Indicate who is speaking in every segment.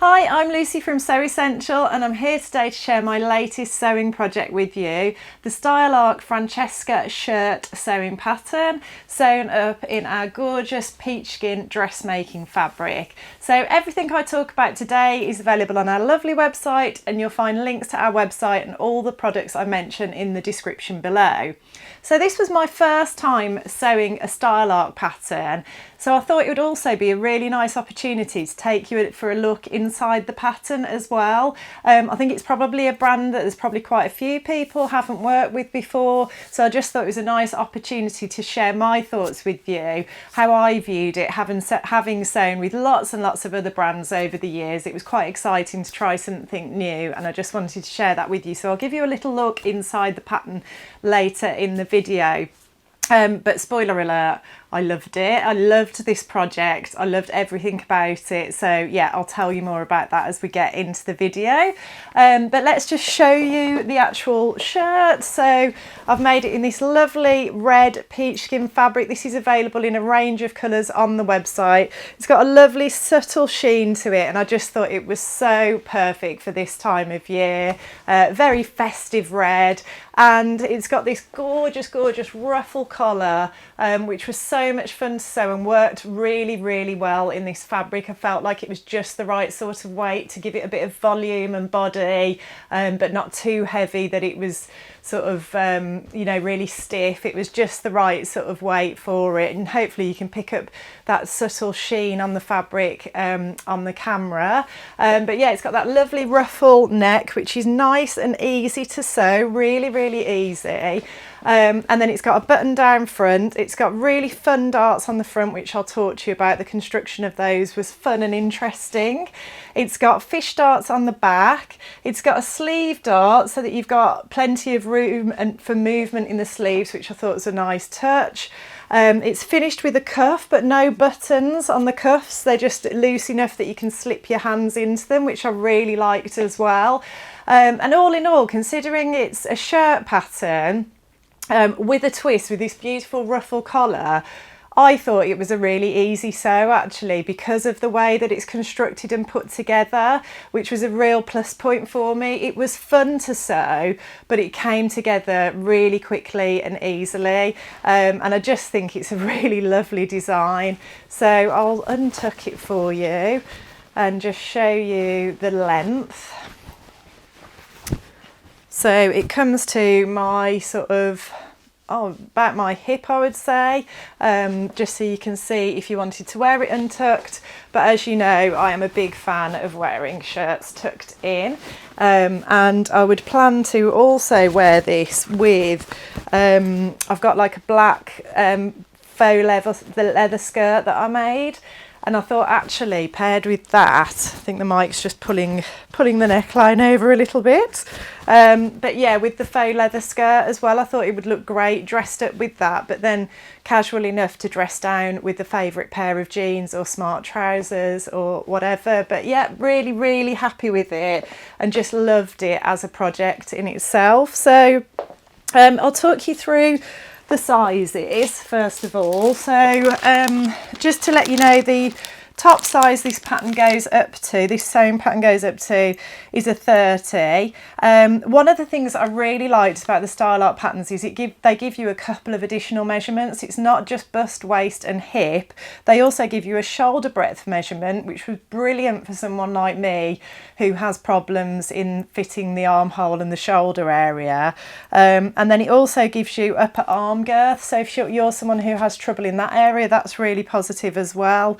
Speaker 1: Hi, I'm Lucy from Sew Essential and I'm here today to share my latest sewing project with you, the Style Arc Francesca shirt sewing pattern sewn up in our gorgeous peachskin dressmaking fabric. So everything I talk about today is available on our lovely website, and you'll find links to our website and all the products I mention in the description below. So this was my first time sewing a Style Arc pattern, so I thought it would also be a really nice opportunity to take you for a look inside the pattern as well. I think it's probably a brand that there's probably quite a few people haven't worked with before, so I just thought it was a nice opportunity to share my thoughts with you, how I viewed it, having sewn with lots and lots of other brands over the years. It was quite exciting to try something new, and I just wanted to share that with you. So I'll give you a little look inside the pattern later in the video. But spoiler alert, I loved it. I loved this project. I loved everything about it. So yeah, I'll tell you more about that as we get into the video. But let's just show you the actual shirt. So I've made it in this lovely red peachskin fabric. This is available in a range of colours on the website. It's got a lovely subtle sheen to it, and I just thought it was so perfect for this time of year. Very festive red, and it's got this gorgeous ruffle collar, which was so much fun to sew and worked really well in this fabric. I felt like it was just the right sort of weight to give it a bit of volume and body, but not too heavy that it was sort of you know, really stiff. It was just the right sort of weight for it, and hopefully you can pick up that subtle sheen on the fabric on the camera. But yeah, it's got that lovely ruffle neck, which is nice and easy to sew, really easy. And then it's got a button down front. It's got really fun darts on the front, which I'll talk to you about. The construction of those was fun and interesting. It's got fish darts on the back. It's got a sleeve dart so that you've got plenty of room and for movement in the sleeves, which I thought was a nice touch. It's finished with a cuff, but no buttons on the cuffs. They're just loose enough that you can slip your hands into them, which I really liked as well. And all in all, considering it's a shirt pattern, with a twist with this beautiful ruffle collar, I thought it was a really easy sew actually, because of the way that it's constructed and put together, which was a real plus point for me. It was fun to sew, but it came together really quickly and easily, and I just think it's a really lovely design. So I'll untuck it for you and just show you the length. So it comes to my sort of, about my hip, I would say, just so you can see if you wanted to wear it untucked. But as you know, I am a big fan of wearing shirts tucked in, and I would plan to also wear this with, I've got like a black faux leather skirt that I made. And I thought actually paired with that, I think the mic's just pulling the neckline over a little bit. But yeah, with the faux leather skirt as well, I thought it would look great dressed up with that, but then casual enough to dress down with a favourite pair of jeans or smart trousers or whatever. But yeah, really happy with it and just loved it as a project in itself. So I'll talk you through the sizes first of all. So just to let you know, the top size this pattern goes up to, this sewing pattern goes up to, is a 30. One of the things I really liked about the Style Arc patterns is they give you a couple of additional measurements. It's not just bust, waist and hip. They also give you a shoulder breadth measurement, which was brilliant for someone like me who has problems in fitting the armhole and the shoulder area. And then it also gives you upper arm girth. So if you're someone who has trouble in that area, that's really positive as well.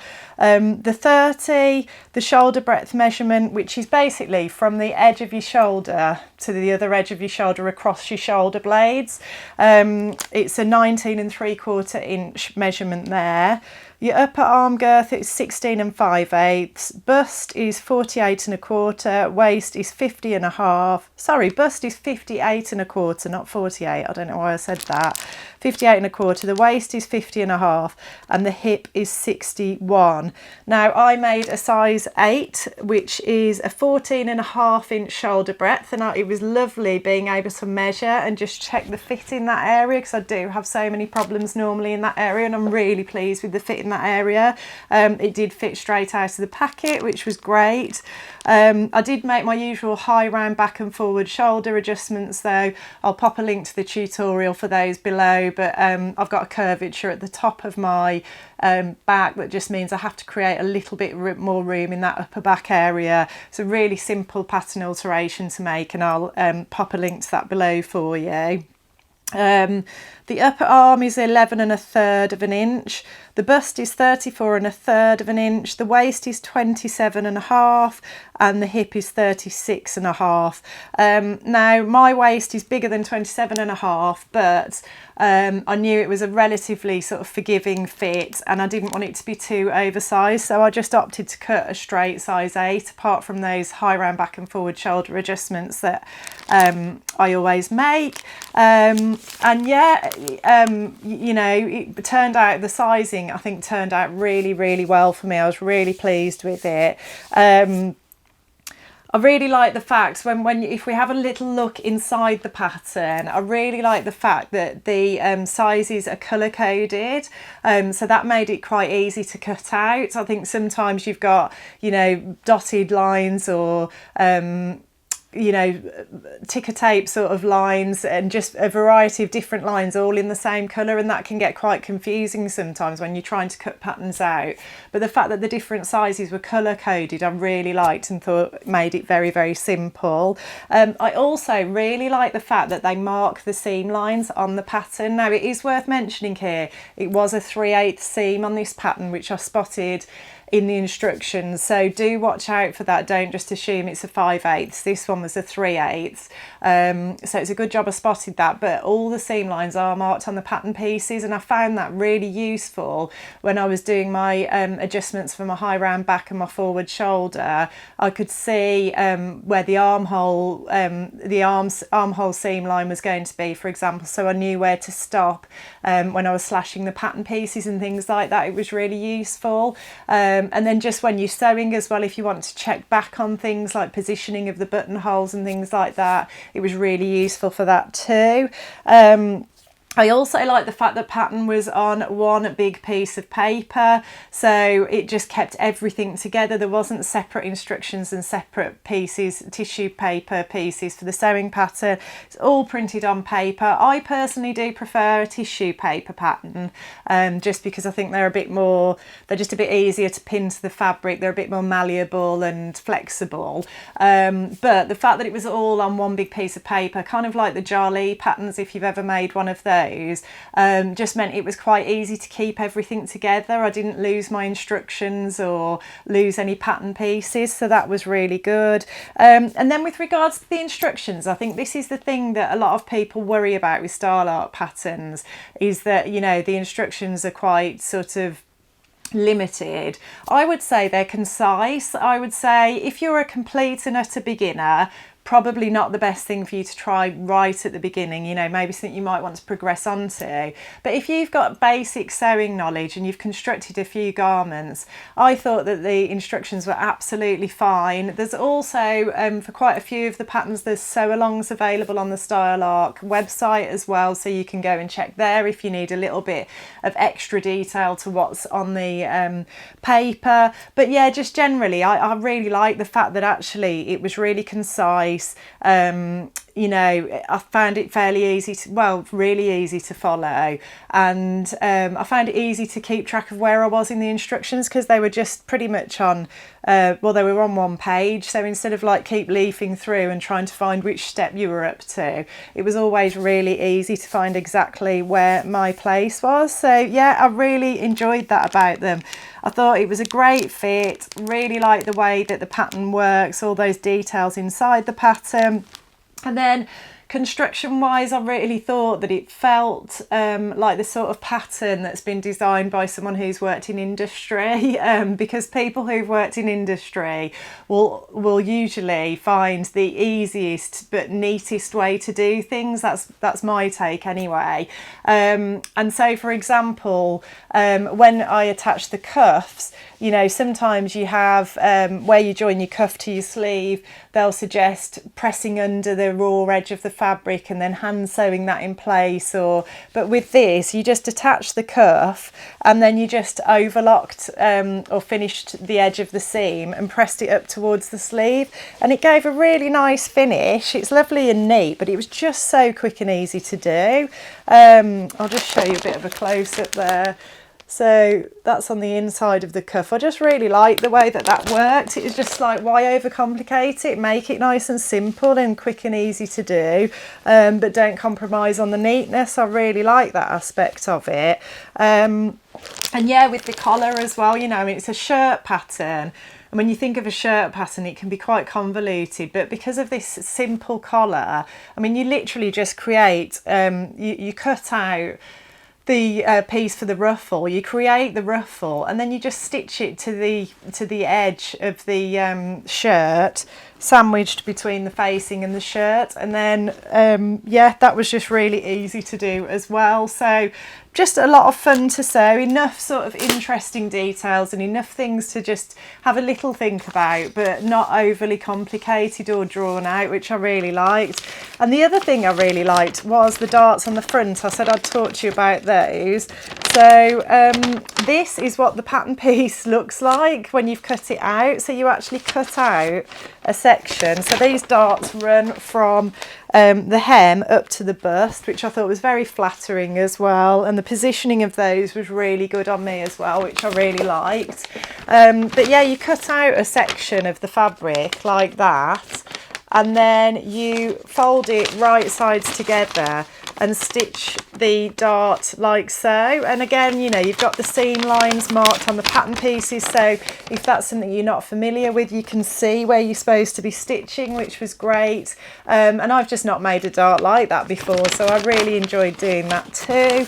Speaker 1: The 30, the shoulder breadth measurement, which is basically from the edge of your shoulder to the other edge of your shoulder across your shoulder blades. It's a 19 3/4 inch measurement there. Your upper arm girth is 16 5/8, bust is 48 1/4, waist is 50 1/2. Sorry, bust is 58 1/4, not 48. I don't know why I said that. 58 1/4. The waist is 50 1/2, and the hip is 61. Now I made a size 8, which is a 14 1/2 inch shoulder breadth, and it was lovely being able to measure and just check the fit in that area, because I do have so many problems normally in that area, and I'm really pleased with the fit in that area. It did fit straight out of the packet, which was great. I did make my usual high, round, back and forward shoulder adjustments though. I'll pop a link to the tutorial for those below, but I've got a curvature at the top of my back that just means I have to create a little bit more room in that upper back area. It's a really simple pattern alteration to make, and I'll pop a link to that below for you. The upper arm is 11 1/3 of an inch, the bust is 34 1/3 of an inch, the waist is 27 1/2, and the hip is 36 1/2. Now my waist is bigger than 27 1/2, but I knew it was a relatively sort of forgiving fit, and I didn't want it to be too oversized, so I just opted to cut a straight size 8, apart from those high, round, back and forward shoulder adjustments that I always make. And yeah, you know, it turned out, the sizing I think turned out really well for me. I was really pleased with it. I really like the fact if we have a little look inside the pattern, I really like the fact that the sizes are colour coded, so that made it quite easy to cut out. I think sometimes you've got, you know, dotted lines or you know, ticker tape sort of lines, and just a variety of different lines all in the same colour, and that can get quite confusing sometimes when you're trying to cut patterns out. But the fact that the different sizes were colour coded I really liked, and thought made it very simple. I also really like the fact that they mark the seam lines on the pattern. Now it is worth mentioning here, it was a 3/8 seam on this pattern, which I spotted in the instructions, so do watch out for that. Don't just assume it's a 5/8. This one was a 3/8, so it's a good job I spotted that. But all the seam lines are marked on the pattern pieces, and I found that really useful when I was doing my adjustments for my high, round back and my forward shoulder. I could see where the armhole seam line was going to be, for example, so I knew where to stop when I was slashing the pattern pieces and things like that. It was really useful. And then just when you're sewing as well, if you want to check back on things like positioning of the buttonholes and things like that, it was really useful for that too. I also like the fact that pattern was on one big piece of paper, so it just kept everything together. There wasn't separate instructions and separate pieces, tissue paper pieces for the sewing pattern. It's all printed on paper. I personally do prefer a tissue paper pattern, just because I think they're just a bit easier to pin to the fabric. They're a bit more malleable and flexible. But the fact that it was all on one big piece of paper, kind of like the Jarlee patterns, if you've ever made one of those, just meant it was quite easy to keep everything together. I didn't lose my instructions or lose any pattern pieces, so that was really good. And then with regards to the instructions, I think this is the thing that a lot of people worry about with style art patterns, is that, you know, the instructions are quite sort of limited. I would say they're concise. I would say if you're a complete and utter beginner, probably not the best thing for you to try right at the beginning, you know, maybe something you might want to progress onto. But if you've got basic sewing knowledge and you've constructed a few garments, I thought that the instructions were absolutely fine. There's also, for quite a few of the patterns, there's sew-alongs available on the Style Arc website as well, so you can go and check there if you need a little bit of extra detail to what's on the paper. But yeah, just generally, I really like the fact that actually it was really concise. You know, I found it really easy to follow, and I found it easy to keep track of where I was in the instructions, because they were just pretty much on they were on one page, so instead of like keep leafing through and trying to find which step you were up to, it was always really easy to find exactly where my place was. So yeah, I really enjoyed that about them. I thought it was a great fit, really like the way that the pattern works, all those details inside the pattern. And then construction wise, I really thought that it felt like the sort of pattern that's been designed by someone who's worked in industry, because people who've worked in industry will usually find the easiest but neatest way to do things. That's my take anyway. And so, for example, when I attach the cuffs, you know, sometimes you have where you join your cuff to your sleeve, they'll suggest pressing under the raw edge of the fabric and then hand sewing that in place. But with this, you just attach the cuff and then you just overlocked or finished the edge of the seam and pressed it up towards the sleeve, and it gave a really nice finish. It's lovely and neat, but it was just so quick and easy to do. I'll just show you a bit of a close-up there. So that's on the inside of the cuff. I just really like the way that worked. It was just like, why overcomplicate it? Make it nice and simple and quick and easy to do, but don't compromise on the neatness. I really like that aspect of it. And yeah, with the collar as well, you know, I mean, it's a shirt pattern. And when you think of a shirt pattern, it can be quite convoluted, but because of this simple collar, I mean, you literally just create, you cut out the piece for the ruffle, you create the ruffle, and then you just stitch it to the edge of the shirt, sandwiched between the facing and the shirt. And then yeah, that was just really easy to do as well. So just a lot of fun to sew, enough sort of interesting details and enough things to just have a little think about, but not overly complicated or drawn out, which I really liked. And the other thing I really liked was the darts on the front. I said I'd talk to you about those. So this is what the pattern piece looks like when you've cut it out. So you actually cut out a section. So these darts run from the hem up to the bust, which I thought was very flattering as well, and the positioning of those was really good on me as well, which I really liked. But yeah, you cut out a section of the fabric like that, and then you fold it right sides together and stitch the dart like so. And again, you know, you've got the seam lines marked on the pattern pieces, so if that's something you're not familiar with, you can see where you're supposed to be stitching, which was great. And I've just not made a dart like that before, so I really enjoyed doing that too.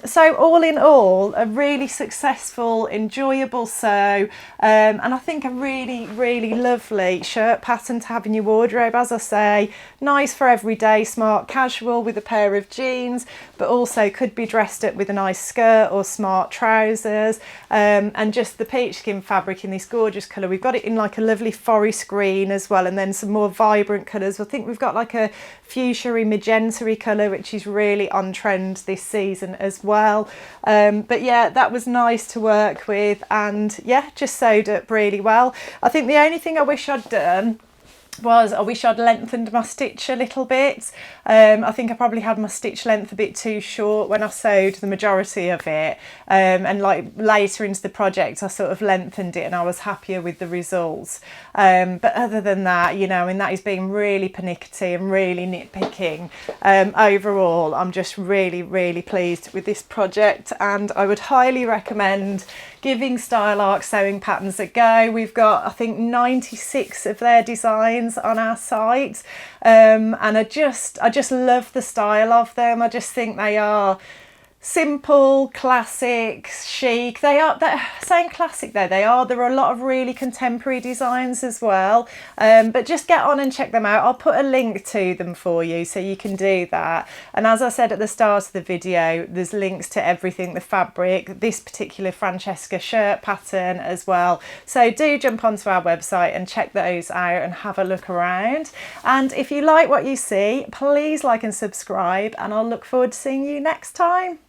Speaker 1: So all in all, a really successful, enjoyable sew, and I think a really, really lovely shirt pattern to have in your wardrobe. As I say, nice for everyday, smart casual with a pair of jeans, but also could be dressed up with a nice skirt or smart trousers. And just the peach skin fabric in this gorgeous colour. We've got it in like a lovely forest green as well, and then some more vibrant colours. I think we've got like a fuchsia-y magenta-y colour, which is really on trend this season as well. But yeah, that was nice to work with, and yeah, just sewed up really well. I think the only thing I wish I'd done was I wish I'd lengthened my stitch a little bit. I think I probably had my stitch length a bit too short when I sewed the majority of it, and like later into the project I sort of lengthened it and I was happier with the results. But other than that, you know, and that is being really pernickety and really nitpicking, overall I'm just really, really pleased with this project, and I would highly recommend giving Style Arc sewing patterns a go. We've got, I think, 96 of their designs on our site, and I just love the style of them. I just think they are simple, classic, chic. They're saying classic though, there are a lot of really contemporary designs as well, but just get on and check them out. I'll put a link to them for you so you can do that. And as I said at the start of the video, there's links to everything, the fabric, this particular Francesca shirt pattern as well, so do jump onto our website and check those out and have a look around. And if you like what you see, please like and subscribe, and I'll look forward to seeing you next time.